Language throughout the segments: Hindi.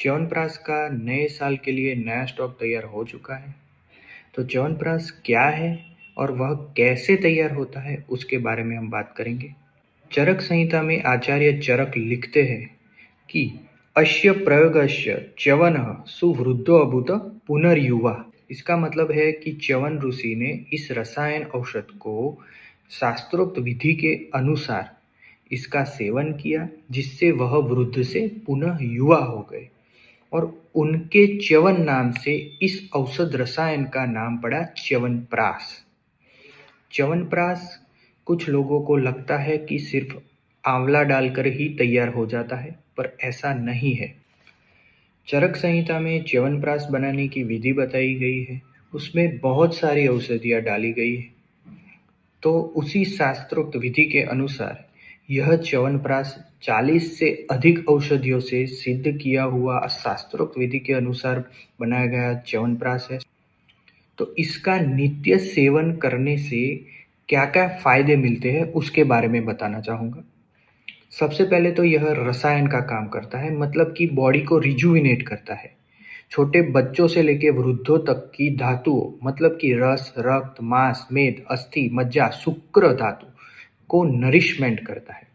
च्यवनप्राश का नए साल के लिए नया स्टॉक तैयार हो चुका है। तो च्यवनप्राश क्या है और वह कैसे तैयार होता है उसके बारे में हम बात करेंगे। चरक संहिता में आचार्य चरक लिखते हैं कि अस्य प्रयोगस्य च्यवनः सुवृद्धो अभूत पुनर्युवा। इसका मतलब है कि च्यवन ऋषि ने इस रसायन औषध को शास्त्रोक्त विधि के अनुसार इसका सेवन किया, जिससे वह वृद्ध से पुनः युवा हो गए और उनके च्यवन नाम से इस औषध रसायन का नाम पड़ा च्यवनप्राश। च्यवनप्राश कुछ लोगों को लगता है कि सिर्फ आंवला डालकर ही तैयार हो जाता है, पर ऐसा नहीं है। चरक संहिता में च्यवनप्राश बनाने की विधि बताई गई है, उसमें बहुत सारी औषधियाँ डाली गई है। तो उसी शास्त्रोक्त विधि के अनुसार यह च्यवनप्राश 40 से अधिक औषधियों से सिद्ध किया हुआ शास्त्रोक्त विधि के अनुसार बनाया गया च्यवनप्राश है। तो इसका नित्य सेवन करने से क्या क्या फायदे मिलते हैं उसके बारे में बताना चाहूँगा। सबसे पहले तो यह रसायन का काम करता है, मतलब कि बॉडी को रिजुविनेट करता है। छोटे बच्चों से लेकर वृद्धों तक की धातुओं, मतलब कि रस, रक्त, मांस, मेद, अस्थि, मज्जा, शुक्र धातु को नरिशमेंट करता है।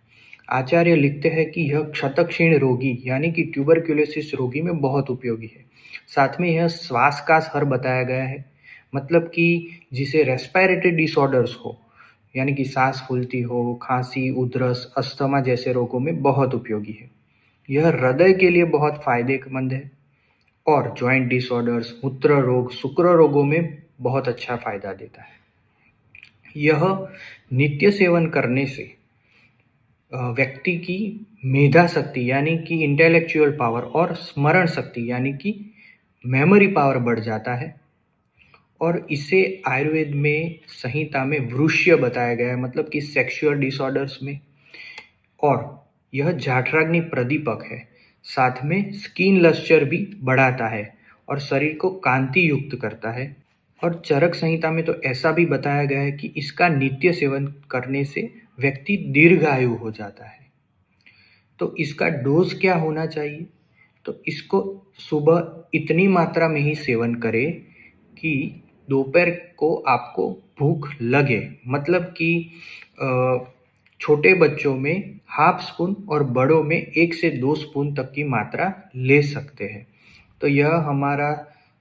आचार्य लिखते हैं कि यह क्षतक्षीण रोगी यानी कि ट्यूबरक्यूलोसिस रोगी में बहुत उपयोगी है। साथ में यह श्वास का हर बताया गया है, मतलब कि जिसे रेस्पिरेटरी डिसऑर्डर्स हो, यानी कि सांस फूलती हो, खांसी, उधरस, अस्थमा जैसे रोगों में बहुत उपयोगी है। यह हृदय के लिए बहुत फायदेमंद है और जॉइंट डिसऑर्डर्स, मूत्र रोग, शुक्र रोगों में बहुत अच्छा फायदा देता है। यह नित्य सेवन करने से व्यक्ति की मेधा शक्ति यानी कि इंटेलेक्चुअल पावर और स्मरण शक्ति यानी कि मेमोरी पावर बढ़ जाता है। और इसे आयुर्वेद में संहिता में वृष्य बताया गया है, मतलब कि सेक्सुअल डिसऑर्डर्स में। और यह जाठराग्नि प्रदीपक है, साथ में स्किन लस्चर भी बढ़ाता है और शरीर को कांति युक्त करता है। और चरक संहिता में तो ऐसा भी बताया गया है कि इसका नित्य सेवन करने से व्यक्ति दीर्घायु हो जाता है। तो इसका डोज क्या होना चाहिए? तो इसको सुबह इतनी मात्रा में ही सेवन करें कि दोपहर को आपको भूख लगे, मतलब कि छोटे बच्चों में हाफ स्पून और बड़ों में 1 से 2 स्पून तक की मात्रा ले सकते हैं। तो यह हमारा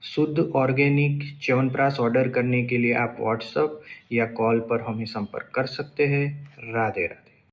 शुद्ध ऑर्गेनिक च्यवनप्राश ऑर्डर करने के लिए आप व्हाट्सएप या कॉल पर हमें संपर्क कर सकते हैं। राधे राधे।